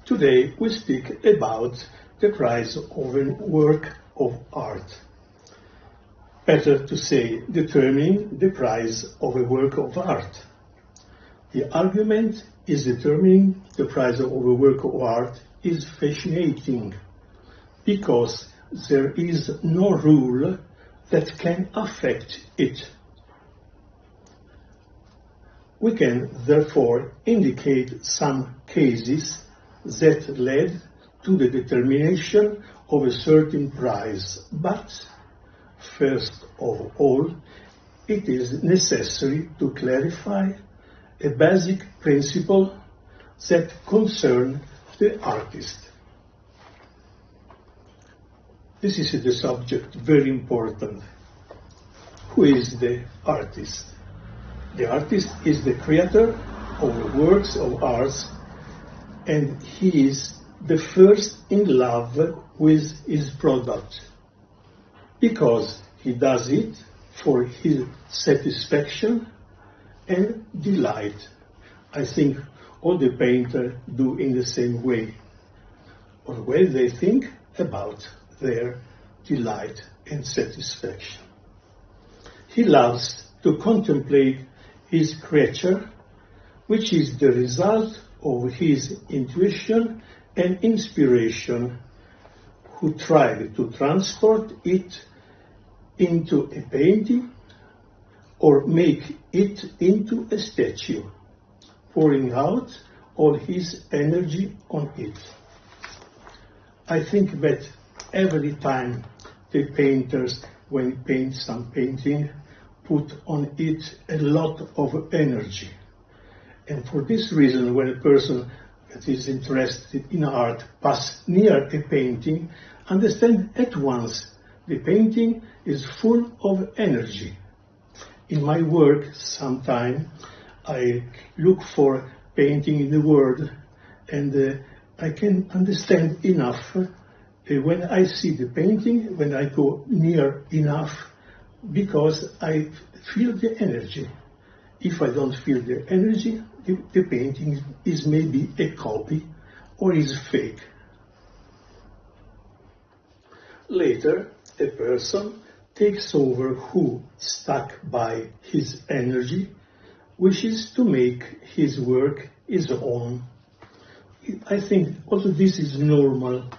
Today we speak about the price of a work of art. Better to say, determining the price of a work of art. The argument is determining the price of a work of art is fascinating because there is no rule that can affect it. We can therefore indicate some cases that led to the determination of a certain price, but first of all, it is necessary to clarify a basic principle that concerns the artist. This is the subject, very important. Who is the artist? The artist is the creator of works of art, and he is the first in love with his product, because he does it for his satisfaction and delight. I think all the painters do in the same way, or when they think about their delight and satisfaction. He loves to contemplate his creature, which is the result of his intuition and inspiration, who tried to transport it into a painting or make it into a statue, pouring out all his energy on it. I think that every time the painters, when they paint some painting, put on it a lot of energy. And for this reason, when a person that is interested in art passes near a painting, understand at once the painting is full of energy. In my work, sometimes I look for painting in the world, and I can understand enough when I see the painting, when I go near enough, because I feel the energy. If I don't feel the energy, the painting is maybe a copy or is fake. Later, a person takes over who, stuck by his energy, wishes to make his work his own. I think also this is normal.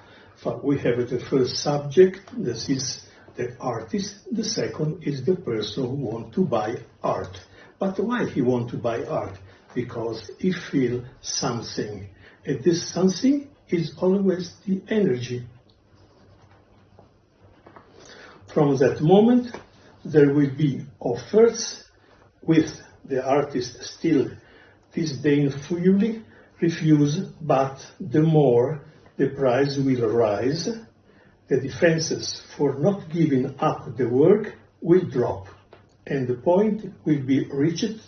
We have the first subject, this is the artist. The second is the person who wants to buy art. But why he wants to buy art? Because he feels something. And this something is always the energy. From that moment, there will be offers with the artist still disdainfully refuse, but the more the price will rise, the defenses for not giving up the work will drop, and the point will be reached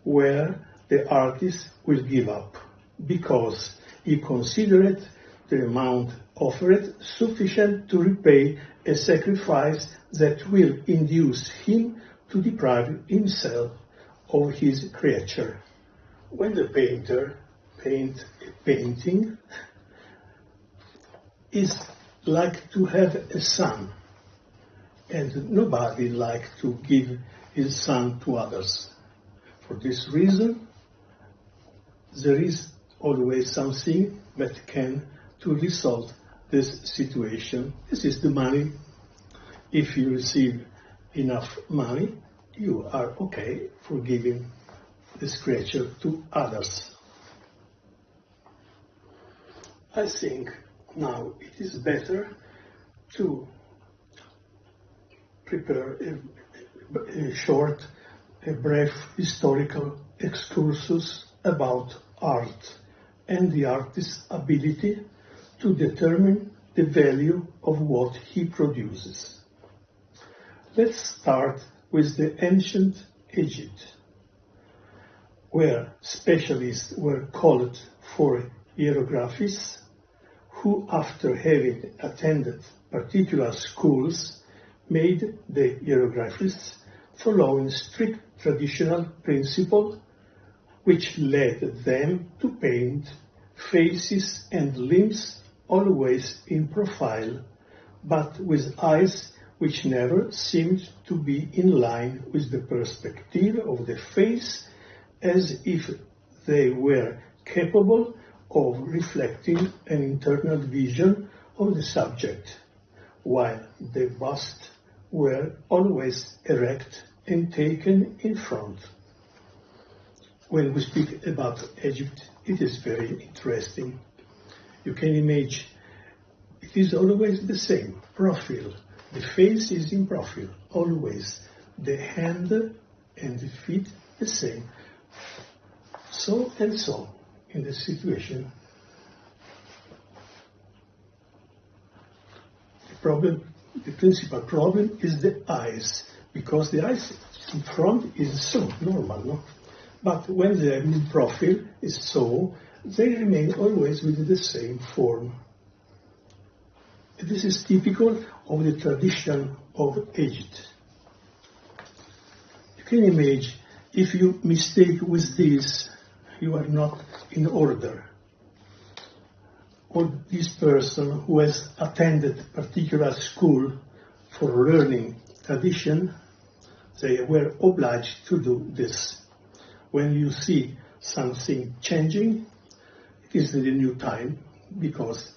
where the artist will give up, because he considered the amount offered sufficient to repay a sacrifice that will induce him to deprive himself of his creature. When the painter paints a painting, is like to have a son, and nobody likes to give his son to others. For this reason, there is always something that can to resolve this situation. This is the money. If you receive enough money, you are okay for giving this creature to others. I think now it is better to prepare a brief historical excursus about art and the artist's ability to determine the value of what he produces. Let's start with the ancient Egypt, where specialists were called for hieroglyphs, who, after having attended particular schools, made the hieroglyphs following strict traditional principle which led them to paint faces and limbs always in profile, but with eyes which never seemed to be in line with the perspective of the face, as if they were capable of reflecting an internal vision of the subject, while the busts were always erect and taken in front. When we speak about Egypt, it is very interesting. You can imagine it is always the same profile. The face is in profile, always. The hand and the feet the same. So and so in the situation. The principal problem is the eyes, because the eyes in front is so normal, no? But when they are in profile is so, they remain always with the same form. This is typical of the tradition of Egypt. You can imagine, if you mistake with this, you are not in order. Or this person who has attended particular school for learning tradition, they were obliged to do this. When you see something changing, it is the new time, because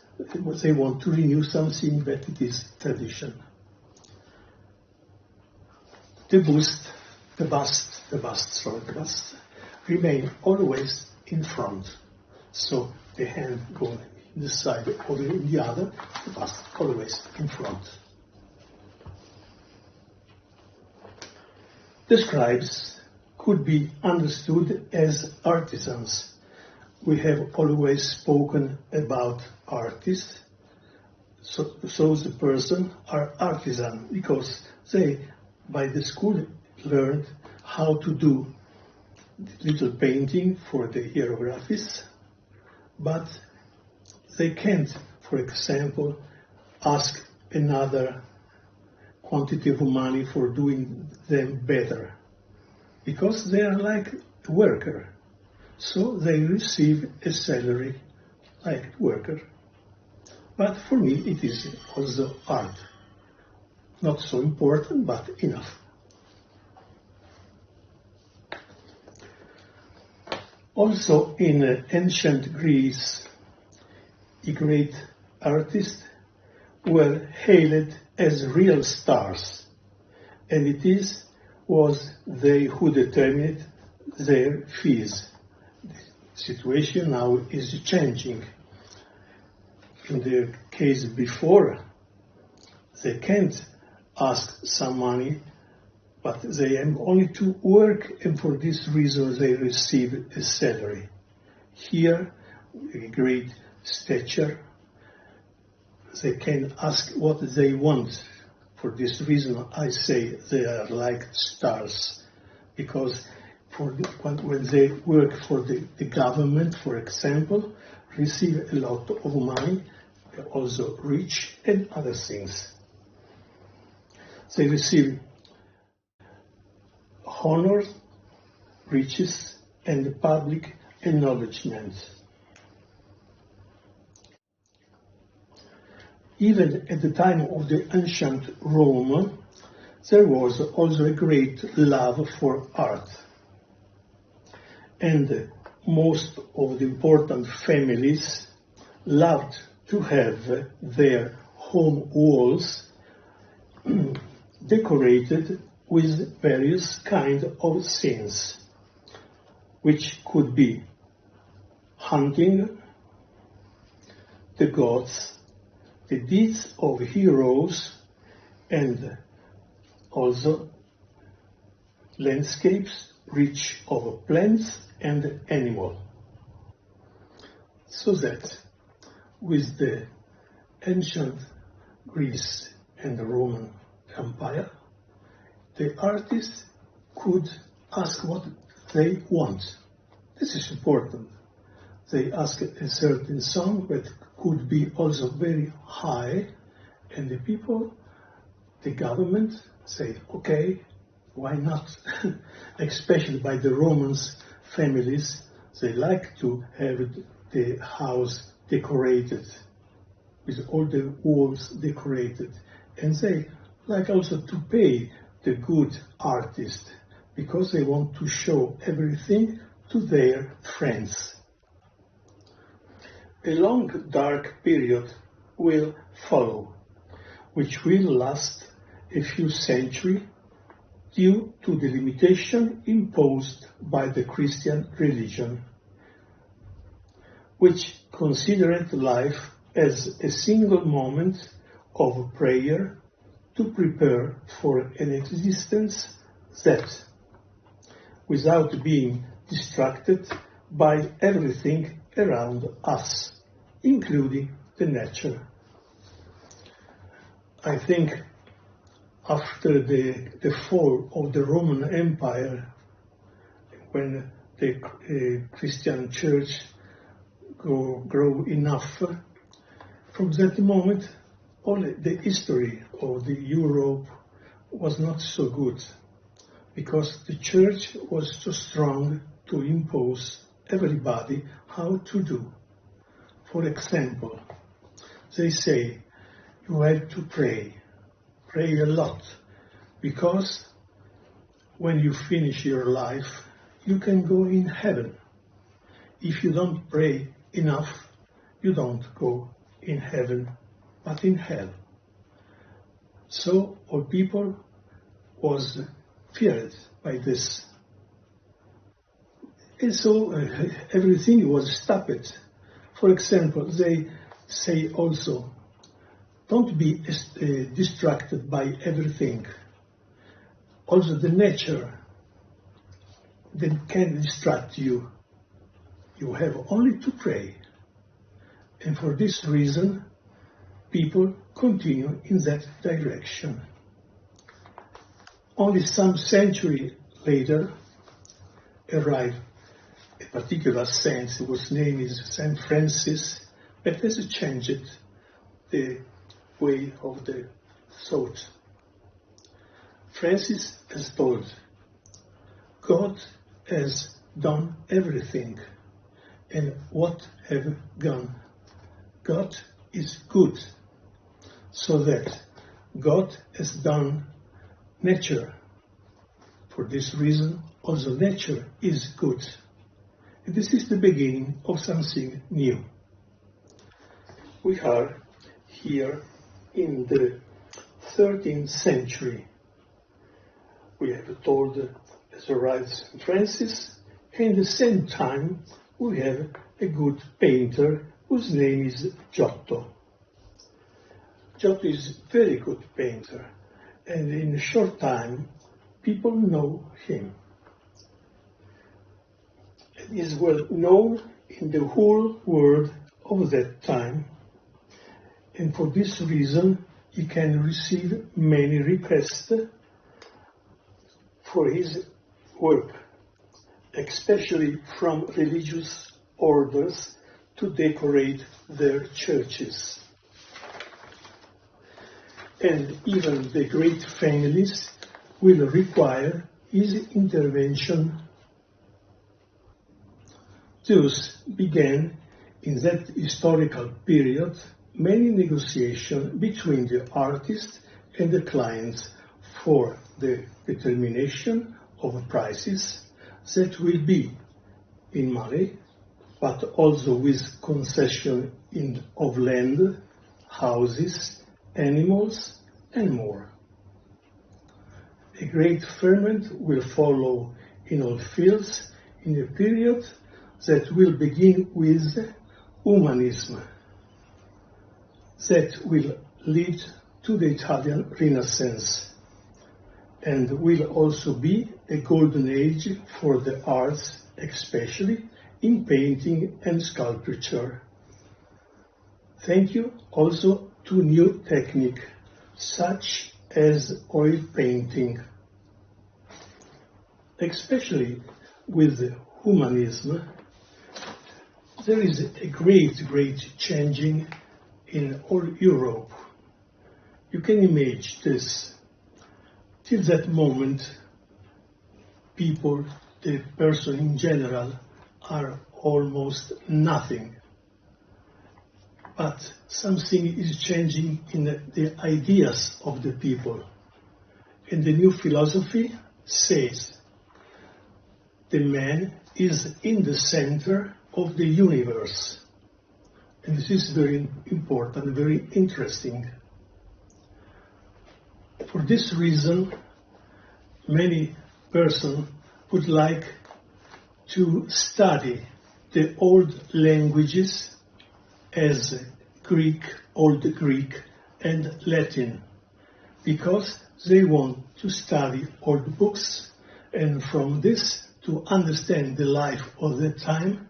they want to renew something that it is tradition. The bust remain always in front. So the hand goes in the side or in the other, the bust always in front. The scribes could be understood as artisans. We have always spoken about artists, so the person are artisan because they, by the school, learned how to do little painting for the hieroglyphs, but they can't, for example, ask another quantity of money for doing them better, because they are like a worker. So they receive a salary like a worker. But for me it is also art. Not so important, but enough. Also in ancient Greece, the great artists were hailed as real stars, and it was they who determined their fees. The situation now is changing. In the case before, they can't ask some money, but they have only to work, and for this reason they receive a salary. Here, a great stature, they can ask what they want. For this reason I say they are like stars, because when they work for the government, for example, receive a lot of money, they're also rich and other things. They receive honor, riches, and public acknowledgement. Even at the time of the ancient Rome, there was also a great love for art. And most of the important families loved to have their home walls decorated with various kinds of scenes, which could be hunting, the gods, the deeds of heroes, and also landscapes rich of plants and animals. So that with the ancient Greece and the Roman Empire, the artists could ask what they want. This is important. They ask a certain song that could be also very high, and the people, the government, say, okay, why not? Especially by the Romans families, They like to have the house decorated, with all the walls decorated. And they like also to pay the good artist, because they want to show everything to their friends. A long dark period will follow, which will last a few centuries due to the limitation imposed by the Christian religion, which considered life as a single moment of prayer to prepare for an existence that, without being distracted by everything around us, including the nature. I think after the fall of the Roman Empire, when the Christian Church grew enough, from that moment, all the history of the Europe was not so good, because the Church was so strong to impose everybody how to do. For example, they say you have to pray a lot, because when you finish your life, you can go in heaven. If you don't pray enough, you don't go in heaven, but in hell. So all people was feared by this. And so everything was stopped. For example, they say also, don't be distracted by everything. Also the nature that can distract you. You have only to pray. And for this reason, people continue in that direction. Only some century later arrived a particular saint whose name is Saint Francis, but has changed the way of the thought. Francis has told, God has done everything, and what have gone? God is good, so that God has done nature. For this reason, also nature is good. And this is the beginning of something new. We are here in the 13th century. We have told as arrived St. Francis, and at the same time we have a good painter whose name is Giotto. Giotto is a very good painter, and in a short time people know him. He is well known in the whole world of that time, and for this reason he can receive many requests for his work, especially from religious orders to decorate their churches. And even the great families will require his intervention. Thus began in that historical period many negotiations between the artist and the clients for the determination of prices that will be in money, but also with concession of land, houses, animals, and more. A great ferment will follow in all fields in a period that will begin with humanism, that will lead to the Italian Renaissance, and will also be a golden age for the arts, especially in painting and sculpture. Thank you also to new technique, such as oil painting. Especially with humanism, there is a great changing in all Europe. You can imagine this. Till that moment, people, the person in general, are almost nothing. But something is changing in the ideas of the people. And the new philosophy says the man is in the center of the universe. And this is very important, very interesting. For this reason, many persons would like to study the old languages as Greek, Old Greek, and Latin, because they want to study old books and from this to understand the life of the time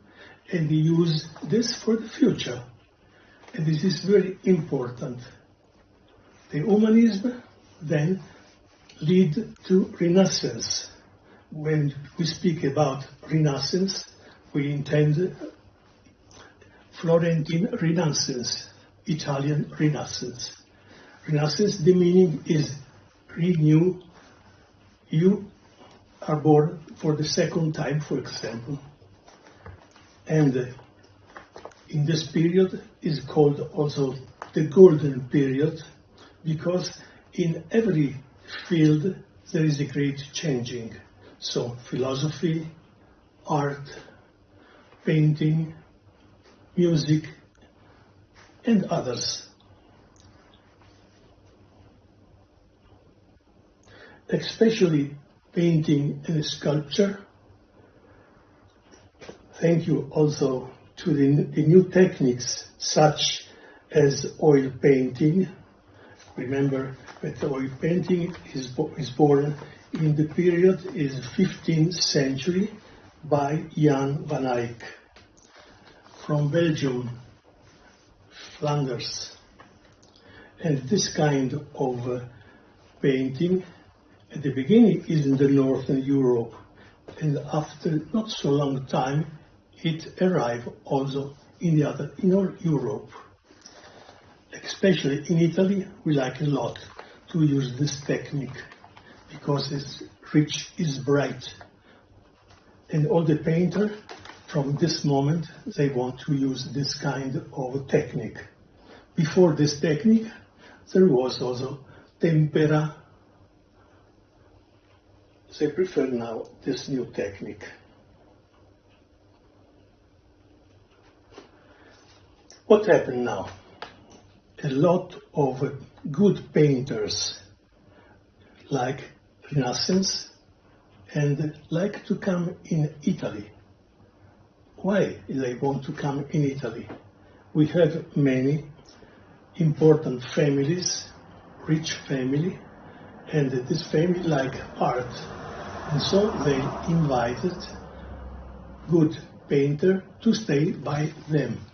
and use this for the future. And this is very important. The humanism then lead to Renaissance. When we speak about Renaissance, we intend Florentine Renaissance, Italian Renaissance. Renaissance, the meaning is renew. You are born for the second time, for example. And in this period is called also the golden period, because in every field there is a great changing. So philosophy, art, painting, music, and others. Especially painting and sculpture. Thank you also to the new techniques such as oil painting. Remember that oil painting is born in the period is 15th century by Jan van Eyck from Belgium, Flanders. And this kind of painting at the beginning is in the Northern Europe, and after not so long time it arrived also in all Europe. Especially in Italy, we like a lot to use this technique because it's rich, it's bright. And all the painters from this moment, they want to use this kind of technique. Before this technique, there was also tempera. They prefer now this new technique. What happened now? A lot of good painters like Renaissance and like to come in Italy. Why they want to come in Italy? We have many important families, rich family, and this family like art. And so they invited good painter to stay by them.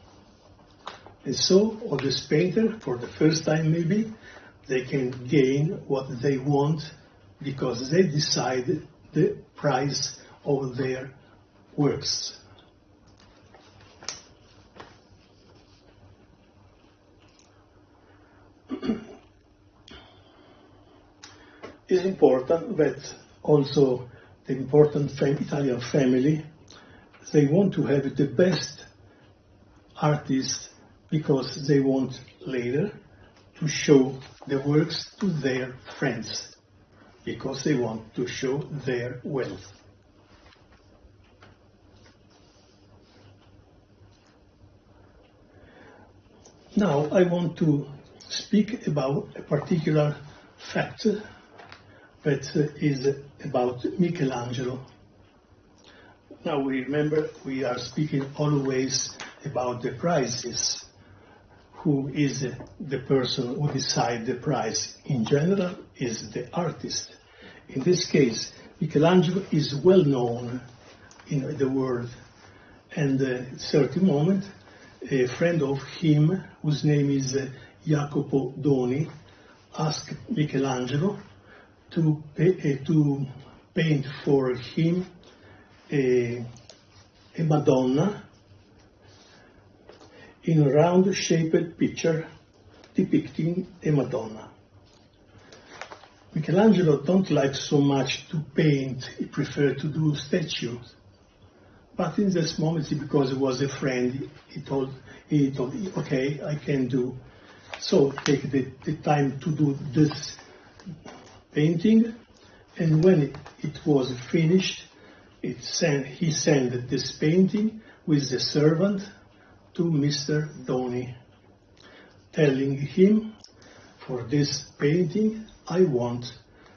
And so, all these painters, for the first time maybe, they can gain what they want because they decide the price of their works. It's important that also the important Italian family, they want to have the best artists because they want later to show the works to their friends, because they want to show their wealth. Now I want to speak about a particular fact that is about Michelangelo. Now we remember we are speaking always about the prizes. Who is the person who decides the price? In general, is the artist. In this case, Michelangelo is well known in the world. And at a certain moment, a friend of him, whose name is Jacopo Doni, asked Michelangelo to paint for him a Madonna in a round-shaped picture depicting a Madonna. Michelangelo don't like so much to paint, he prefers to do statues. But in this moment, because he was a friend, he told, okay, I can do. So take the time to do this painting, and when it was finished, he sent this painting with the servant to Mr. Doni, telling him, for this painting, I want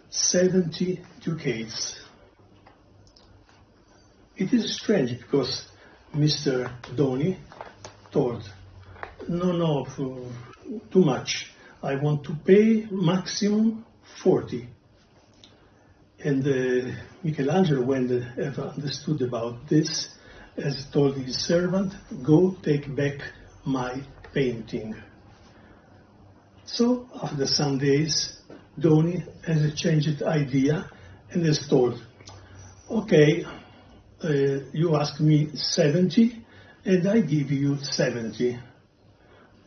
70 ducats. It is strange because Mr. Doni told, no, too much. I want to pay maximum 40. And Michelangelo, when he understood about this, has told his servant, go take back my painting. So after some days, Doni has changed idea and has told, okay, you ask me 70 and I give you 70.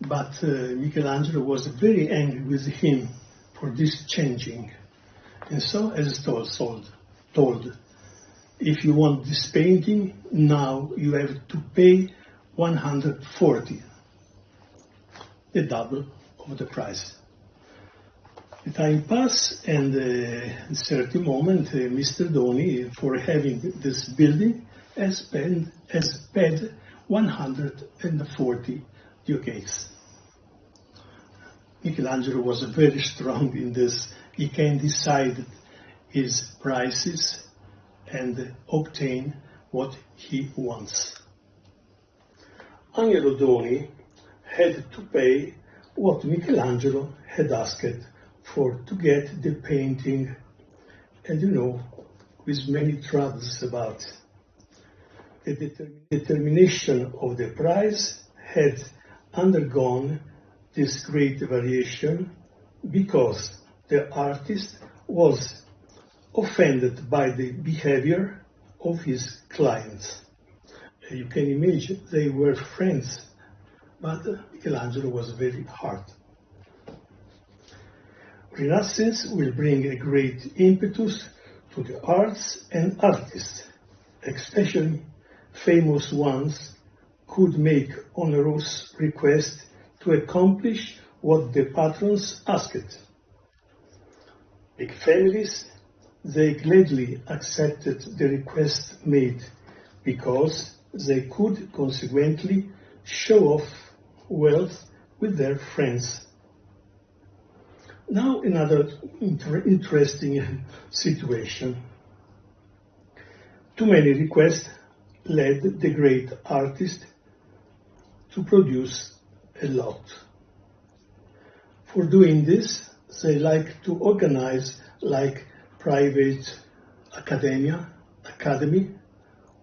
But Michelangelo was very angry with him for this changing. And so as told, if you want this painting, now you have to pay 140, the double of the price. The time passed, and at a certain moment, Mr. Doni, for having this building, has paid 140 ducats. Michelangelo was very strong in this. He can decide his prices and obtain what he wants. Angelo Doni had to pay what Michelangelo had asked for to get the painting, and with many troubles about the determination of the price had undergone this great variation because the artist was offended by the behavior of his clients. You can imagine they were friends, but Michelangelo was very hard. Renaissance will bring a great impetus to the arts and artists, especially famous ones could make onerous requests to accomplish what the patrons asked. Big families, they gladly accepted the request made because they could consequently show off wealth with their friends. Now another interesting situation. Too many requests led the great artist to produce a lot. For doing this, they like to organize like private academy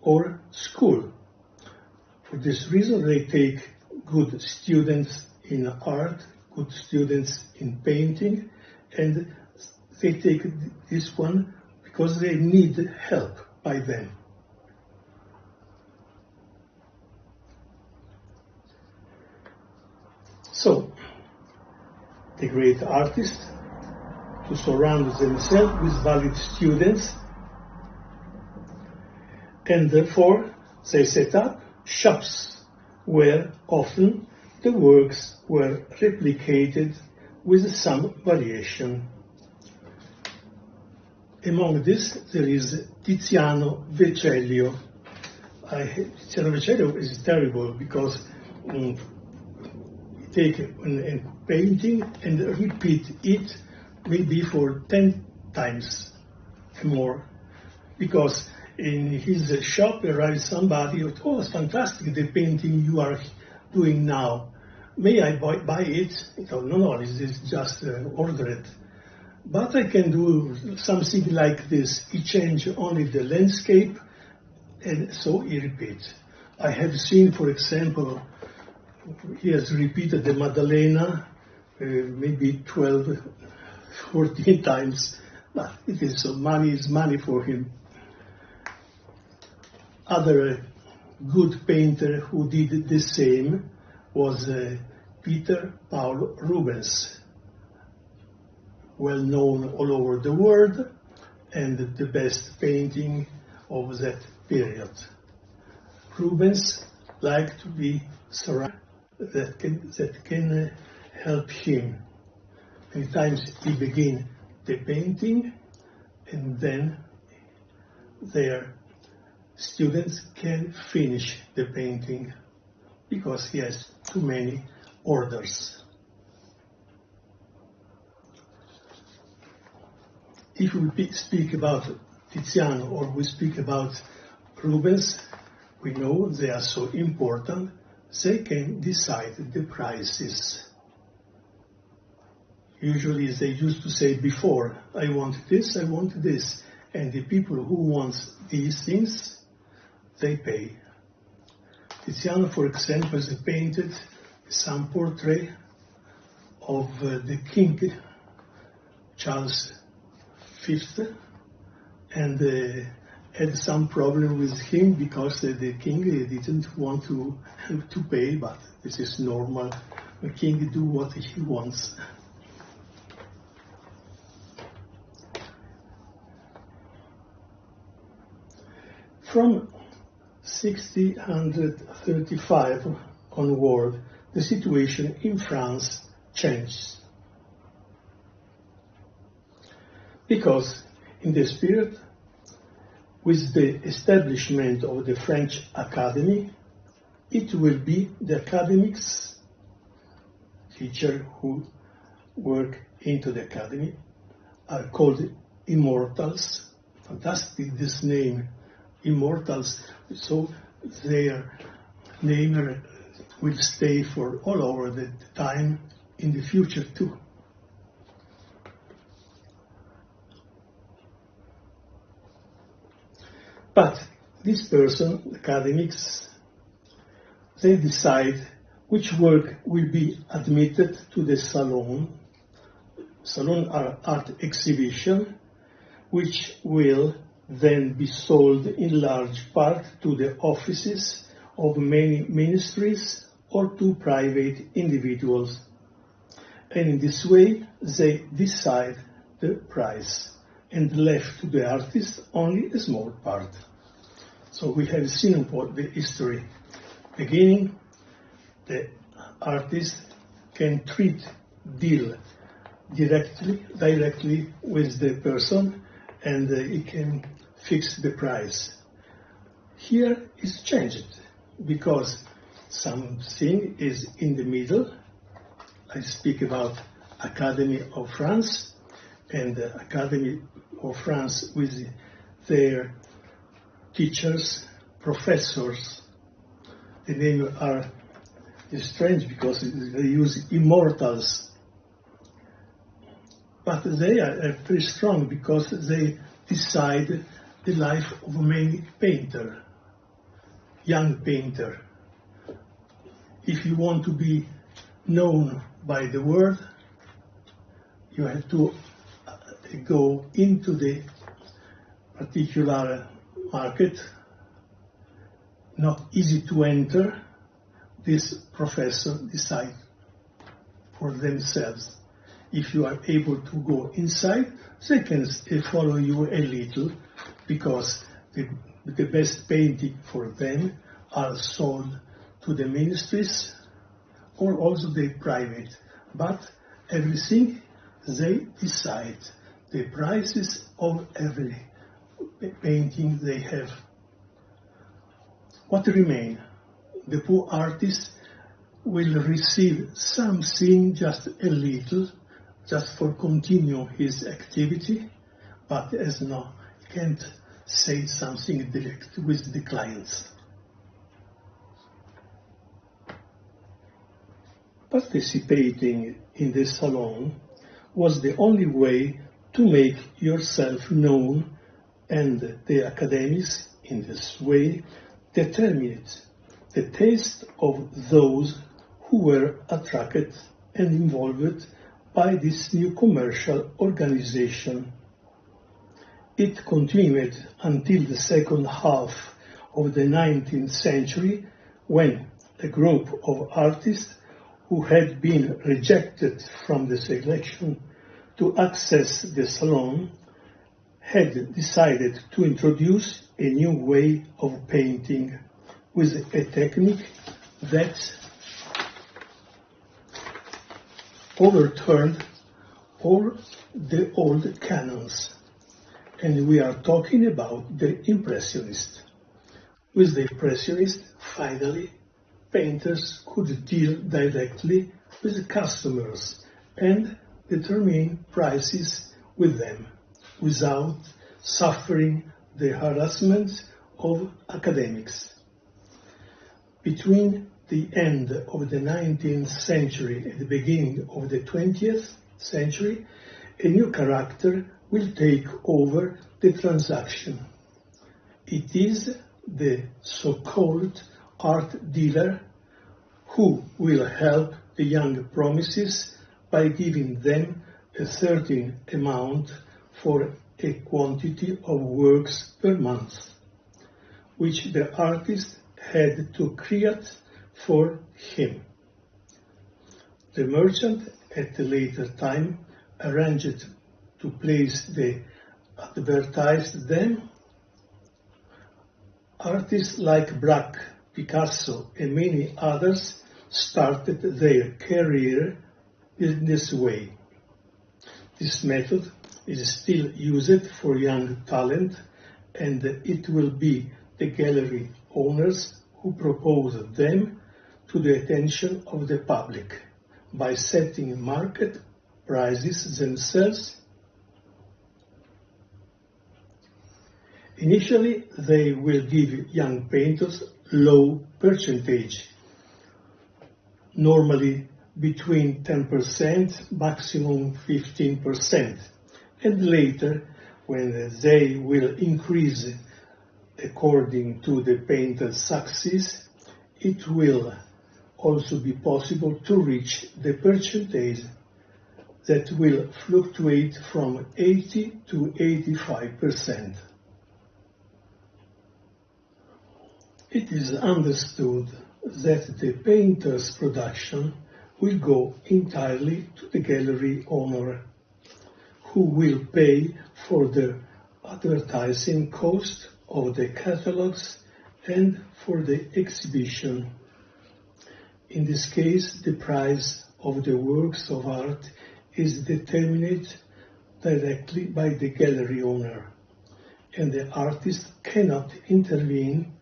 or school. For this reason, they take good students in art, good students in painting, and they take this one because they need help by them. So, the great artists, to surround themselves with valid students, and therefore they set up shops where often the works were replicated with some variation. Among this, there is Tiziano Vecellio. Tiziano Vecellio is terrible because take a painting and repeat it maybe for 10 times more, because in his shop arrives somebody who, oh, it's fantastic, the painting you are doing now. May I buy it? He thought, no, this is just ordered. But I can do something like this. He changed only the landscape, and so he repeats. I have seen, for example, he has repeated the Maddalena maybe 12, 14 times, but it is so money is money for him. Other good painter who did the same was Peter Paul Rubens, well known all over the world, and the best painting of that period. Rubens liked to be surrounded that can help him. Many times he begins the painting, and then their students can finish the painting because he has too many orders. If we speak about Tiziano or we speak about Rubens, we know they are so important, they can decide the prices. Usually they used to say before, I want this, and the people who want these things, they pay. Tiziano, for example, has painted some portrait of the King Charles V, and had some problem with him because the king didn't want to pay, but this is normal. The king do what he wants. From 1635 onward, the situation in France changed. Because in the spirit, with the establishment of the French Academy, it will be the academics, teachers who work into the academy, are called immortals. Fantastic, this name, immortals, so their name will stay for all over the time in the future too. But this person, academics, they decide which work will be admitted to the salon art exhibition, which will then be sold in large part to the offices of many ministries or to private individuals. And in this way, they decide the price and left to the artist only a small part. So we have seen the history. Beginning, the artist can deal directly with the person, and he can fix the price. Here it's changed because something is in the middle. I speak about Academy of France, and the Academy of France with their teachers, professors. The names are strange because they use immortals. But they are very strong because they decide the life of many painter, young painter. If you want to be known by the world, you have to go into the particular market, not easy to enter. This professor decide for themselves. If you are able to go inside, they can follow you a little, because the best painting for them are sold to the ministries or also the private. But everything they decide, the prices of every painting they have. What remain? The poor artist will receive something, just a little, just for continue his activity, but as no, can't say something direct with the clients. Participating in the salon was the only way to make yourself known, and the academies in this way determined the taste of those who were attracted and involved by this new commercial organization. It continued until the second half of the 19th century, when a group of artists who had been rejected from the selection to access the salon had decided to introduce a new way of painting, with a technique that overturned all the old canons. And we are talking about the Impressionists. With the Impressionists, finally, painters could deal directly with customers and determine prices with them without suffering the harassment of academics. Between the end of the 19th century and the beginning of the 20th century, a new character will take over the transaction. It is the so-called art dealer who will help the young promises by giving them a certain amount for a quantity of works per month, which the artist had to create for him. The merchant at a later time arranged to place the advertised them. Artists like Braque, Picasso and many others started their career in this way. This method is still used for young talent, and it will be the gallery owners who propose them to the attention of the public by setting market prices themselves. Initially, they will give young painters low percentage, normally between 10%, maximum 15%, and later, when they will increase according to the painter's success, it will also be possible to reach the percentage that will fluctuate from 80 to 85%. It is understood that the painter's production will go entirely to the gallery owner, who will pay for the advertising cost of the catalogs and for the exhibition. In this case, the price of the works of art is determined directly by the gallery owner, and the artist cannot intervene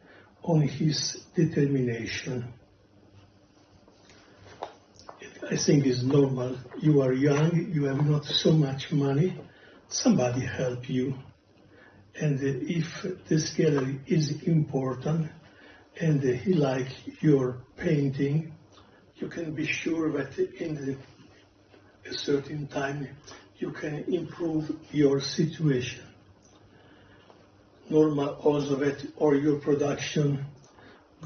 on his determination. I think it's normal. You are young, you have not so much money, somebody help you. And if this gallery is important and he likes your painting, you can be sure that in a certain time you can improve your situation. Normal also that all your production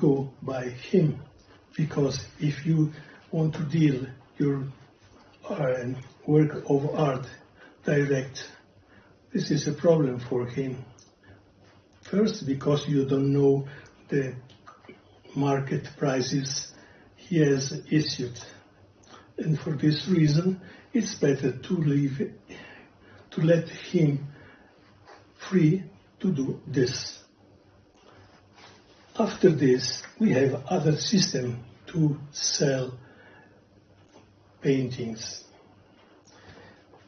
go by him, because if you want to deal your work of art direct, this is a problem for him. First, because you don't know the market prices he has issued. And for this reason, it's better to let him free to do this. After this, we have other system to sell paintings.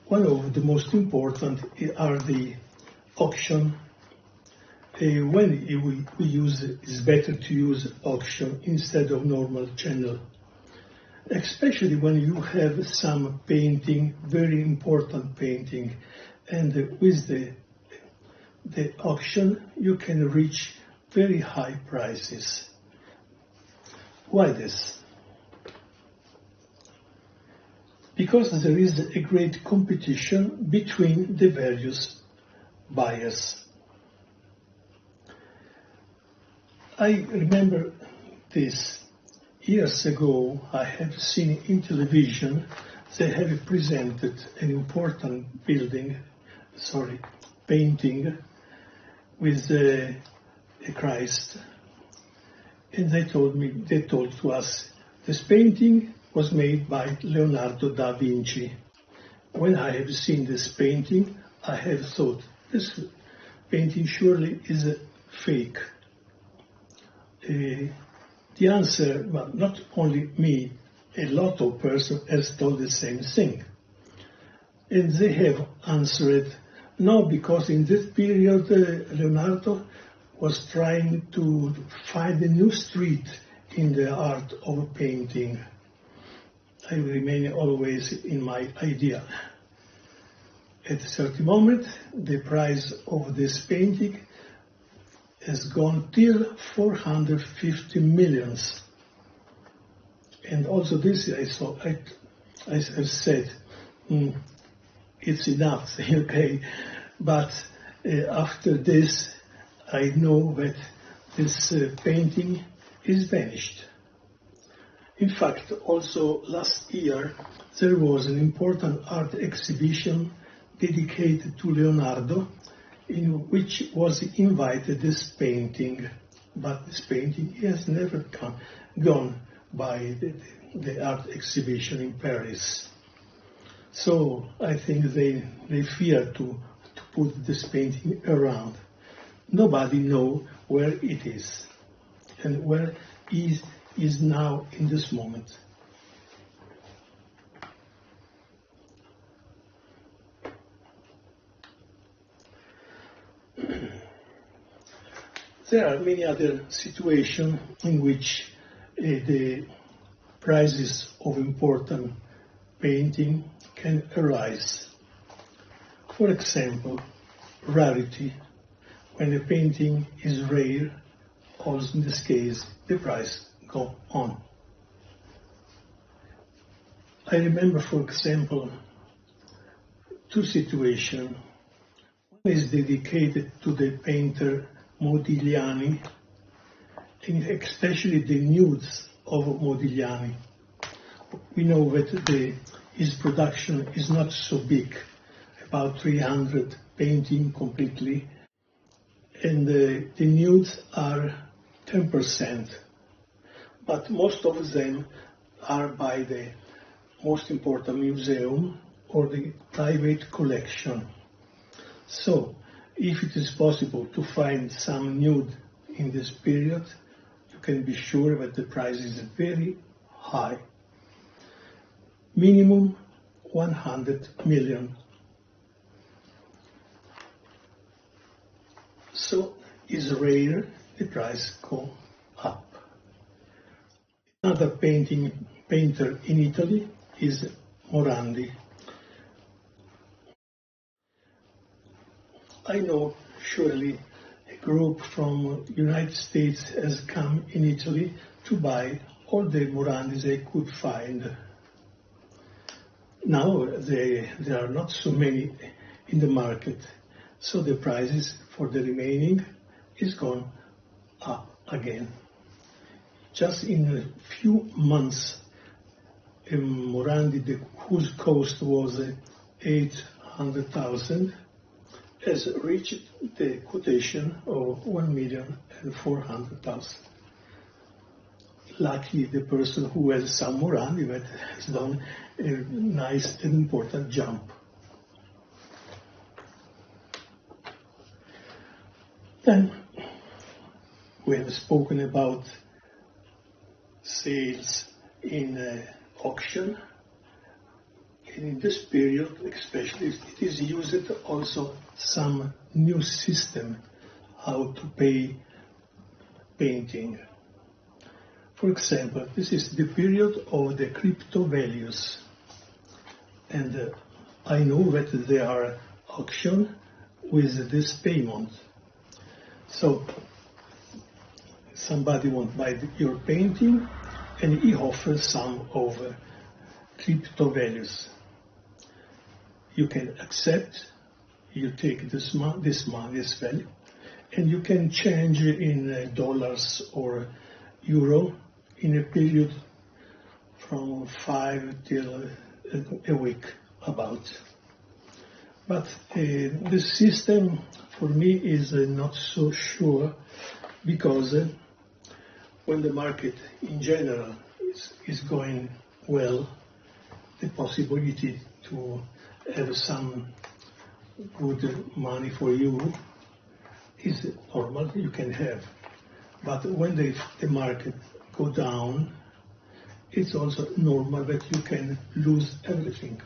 One of the most important are the auction. When we use, it's better to use auction instead of normal channel. Especially when you have some painting, very important painting, and with the auction you can reach very high prices. Why this? Because there is a great competition between the various buyers. I remember this. Years ago, I have seen in television, they have presented an important painting with a Christ. And they told to us, this painting was made by Leonardo da Vinci. When I have seen this painting, I have thought, this painting surely is a fake. the answer, well, not only me, a lot of persons has told the same thing. And they have answered, no, because in this period Leonardo was trying to find a new street in the art of painting. I remain always in my idea. At a certain moment, the price of this painting has gone till 450 millions. And also this I said, it's enough, okay. But after this, I know that this painting is vanished. In fact, also last year, there was an important art exhibition dedicated to Leonardo, in which was invited this painting. But this painting has never gone by the art exhibition in Paris. So I think they fear to put this painting around. Nobody knows where it is and where it is now in this moment. There are many other situations in which the prices of important painting can arise. For example, rarity. When a painting is rare, also in this case, the price goes on. I remember, for example, two situations. One is dedicated to the painter Modigliani, and especially the nudes of Modigliani. We know that his production is not so big, about 300 paintings completely, and the nudes are 10%, but most of them are by the most important museum or the private collection. So, if it is possible to find some nude in this period, you can be sure that the price is very high. Minimum 100 million. So, is rare, the price goes up. Another painter in Italy is Morandi. I know surely a group from United States has come in Italy to buy all the Morandis they could find. Now there are not so many in the market, so the prices for the remaining is gone up again. Just in a few months, a Morandi whose cost was 800,000 has reached the quotation of 1,400,000. Luckily, the person who has some Morandi that has done a nice and important jump. Then we have spoken about sales in auction. And in this period, especially, it is used also some new system how to pay painting. For example, this is the period of the crypto values. And I know that there are auctions with this payment. So somebody wants to buy your painting and he offers some of crypto values. You can accept, you take this value, and you can change in dollars or euro in a period from 5 till a week about. But this system for me is not so sure, because when the market in general is going well, the possibility to have some good money for you is normal, you can have. But when the market go down, it's also normal that you can lose everything.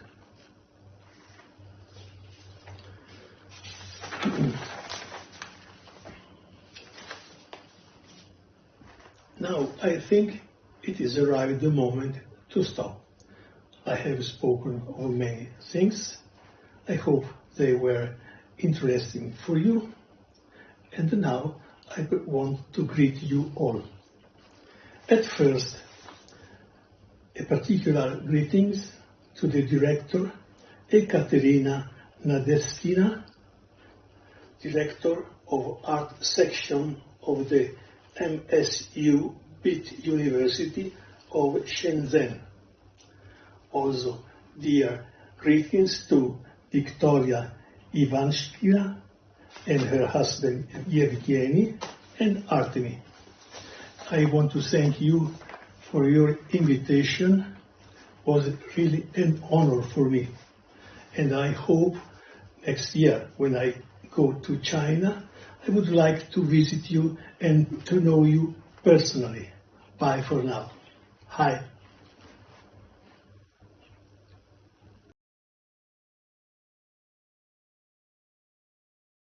Now, I think it is arrived the moment to stop. I have spoken of many things. I hope they were interesting for you. And now I want to greet you all. At first, a particular greetings to the director, Ekaterina Nadeskina, director of art section of the MSU-BIT University of Shenzhen. Also, dear greetings to Victoria Ivanshkina and her husband Yevgeny and Artemy. I want to thank you for your invitation. It was really an honor for me. And I hope next year when I go to China, I would like to visit you and to know you personally. Bye for now. Hi.